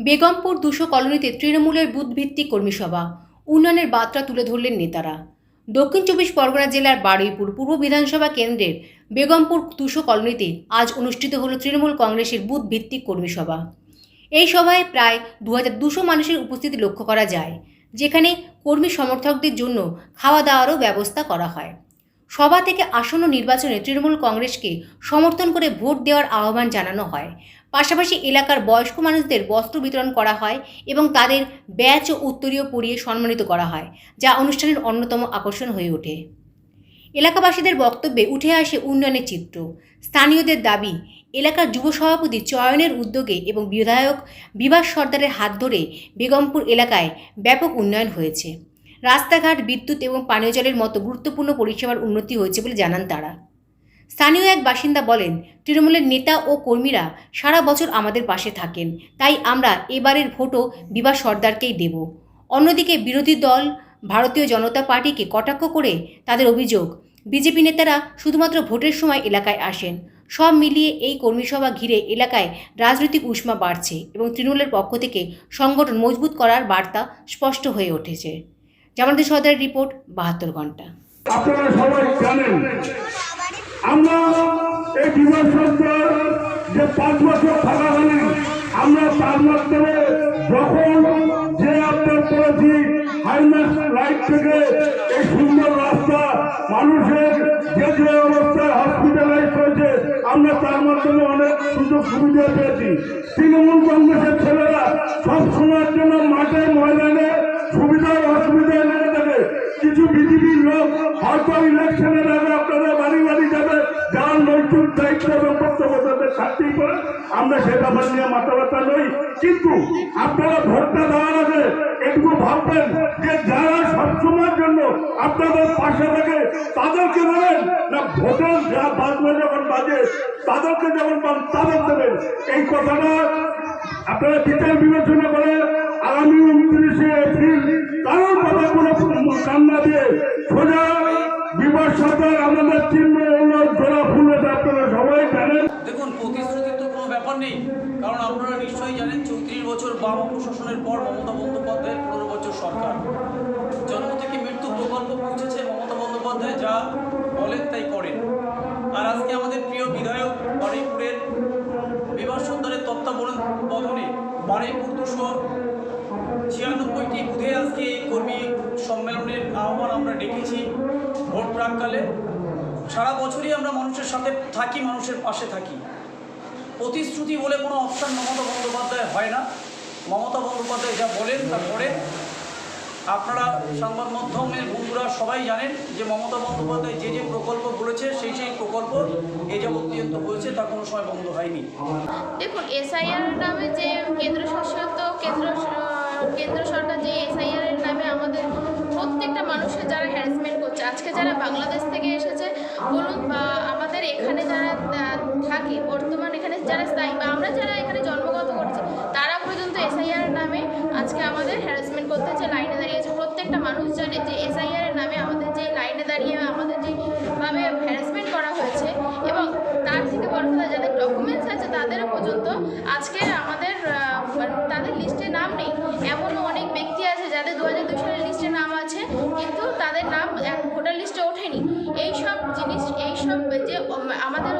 বেগমপুর ২০০ কলোনিতে তৃণমূলের বুথভিত্তিক কর্মী সভা, উন্নয়নের বার্তা তুলে ধরলেন নেতারা। দক্ষিণ ২৪ পরগনা জেলার বারুইপুর পূর্ব বিধানসভা কেন্দ্রের বেগমপুর ২০০ কলোনিতে আজ অনুষ্ঠিত হল তৃণমূল কংগ্রেসের বুথভিত্তিক কর্মী সভা। এই সভায় প্রায় ২২০০ মানুষের উপস্থিতি লক্ষ্য করা যায়, যেখানে কর্মী সমর্থকদের জন্য খাওয়া দাওয়ারও ব্যবস্থা করা হয়। সভা থেকে আসন্ন নির্বাচনে তৃণমূল কংগ্রেসকে সমর্থন করে ভোট দেওয়ার আহ্বান জানানো হয়। পাশাপাশি এলাকার বয়স্ক মানুষদের বস্ত্র বিতরণ করা হয় এবং তাদের ব্যাচ ও উত্তরীয় পরিয়ে সম্মানিত করা হয়, যা অনুষ্ঠানের অন্যতম আকর্ষণ হয়ে ওঠে। এলাকাবাসীদের বক্তব্যে উঠে আসে উন্নয়নের চিত্র। স্থানীয়দের দাবি, এলাকার যুব সভাপতি চয়নের উদ্যোগে এবং বিধায়ক বিভাস সর্দারের হাত ধরে বেগমপুর এলাকায় ব্যাপক উন্নয়ন হয়েছে। রাস্তাঘাট, বিদ্যুৎ এবং পানীয় জলের মতো গুরুত্বপূর্ণ পরিষেবার উন্নতি হয়েছে বলে জানান তারা। স্থানীয় এক বাসিন্দা বলেন, তৃণমূলের নেতা ও কর্মীরা সারা বছর আমাদের পাশে থাকেন, তাই আমরা এবারের ভোটও বিভাস সর্দারকেই দেব। অন্যদিকে বিরোধী দল ভারতীয় জনতা পার্টিকে কটাক্ষ করে তাদের অভিযোগ, বিজেপি নেতারা শুধুমাত্র ভোটের সময় এলাকায় আসেন। সব মিলিয়ে এই কর্মী সভা ঘিরে এলাকায় রাজনৈতিক উষ্মা বাড়ছে এবং তৃণমূলের পক্ষ থেকে সংগঠন মজবুত করার বার্তা স্পষ্ট হয়ে উঠেছে। জামালউদ্দিন সর্দারের রিপোর্ট, ৭২ ঘন্টা। আপনারা সবাই জানেন আমরা এই বিভাস সরকার যে ৫ বছর থাকাকালীন আমরা তার মাধ্যমে যখন যে আপনার করেছি হাইমাস লাইট থেকে এই সুন্দর রাস্তা মানুষের যে অবস্থায় হসপিটালাইজ হয়েছে, আমরা তার মাধ্যমে অনেক সুযোগ সুবিধা পেয়েছি। তৃণমূল কংগ্রেসের ছেলেরা সব সময়ের জন্য মাঠে ময়দানে সুবিধা অসুবিধায় লেগে থাকে। কিছু বিজেপির লোক হয়তো ইলেকশনের আগে আপনাদের বাড়ি বাড়ি যাবে, যার নৈতিক দায়িত্ব এবং কর্তব্য তাদের থাকতেই পারে, আমরা সে ব্যাপার নিয়ে মাথা ব্যথা নই। কিন্তু আপনারা ভোটটা দেওয়ার আগে একটু ভাববেন যে যারা সবসময়ের জন্য আপনাদের পাশে থাকে তাদেরকে দেবেন, না ভোটের যা বাজবে যখন বাজে তাদেরকে যখন পান তাদের দেবেন। এই কথাটা আপনারা বিচার বিবেচনা করে আগামী ২৯শে এপ্রিল কারোর কথা কোনো কান্না দিয়ে সোজা বিভাস সরকার আমাদের চিহ্ন জোড়া ফুল, এটা আপনারা সবাই জানেন। দেখুন, প্রতিশ্রুতির তো কোনো ব্যাপার নেই, কারণ আপনারা নিশ্চয়ই জানেন ৩৪ বছর বাম প্রশাসনের পর মমতা বন্দ্যোপাধ্যায়ের ১৫ বছর সরকার। জন্ম থেকে মৃত্যু প্রকল্প পৌঁছেছে মমতা বন্দ্যোপাধ্যায়, যা বলেন তাই করেন। আর আজকে আমাদের প্রিয় বিধায়ক বারুইপুরের বিভাস সর্দারের তত্ত্বাবধানে বারুইপুর ২৯৬টি বুথে আজকে এই কর্মী সম্মেলনের আহ্বান আমরা ডেকেছি। ভোট প্রাককালে সারা বছরই আমরা মানুষের সাথে থাকি, মানুষের পাশে থাকি। প্রতিশ্রুতি বলে কোনো অপশান মমতা বন্দ্যোপাধ্যায় হয় না। মমতা বন্দ্যোপাধ্যায় যা বলেন তা করেন। আপনারা সংবাদ মাধ্যমের বন্ধুরা সবাই জানেন যে মমতা বন্দ্যোপাধ্যায় যে যে প্রকল্প বলেছে সেই প্রকল্প এ যাবৎ পর্যন্ত হয়েছে, তা কোনো সময় বন্ধ হয়নি। দেখুন, এসআইআর নামে যে কেন্দ্র সরকার যে এসআইআর এর নামে আমাদের প্রত্যেকটা মানুষের যারা হ্যারাসমেন্ট করছে, আজকে যারা বাংলাদেশ থেকে এসেছে বলুন বা আমাদের এখানে যারা থাকে বর্তমান এখানে যারা স্থায়ী বা আমরা যারা এখানে জন্মগত করেছি, তারা পর্যন্ত এসআইআর এর নামে আজকে আমাদের হ্যারাসমেন্ট করতে হচ্ছে, লাইনে দাঁড়িয়েছে। প্রত্যেকটা মানুষ জানে যে এসআইআর এর নামে আমাদের যে লাইনে দাঁড়িয়ে আমাদের যেভাবে হ্যারাসমেন্ট করা হয়েছে, এবং তার থেকে বড় কথা যাদের ডকুমেন্টস আছে তাদেরও পর্যন্ত আজকে আমাদের তাদের লিস্টে নাম নেই। এমনও অনেক ব্যক্তি আছে যাদের ২০০২ সালের লিস্টে নাম আছে, কিন্তু তাদের নাম ভোটার লিস্টে ওঠেনি। এইসব জিনিস, এইসব যে আমাদের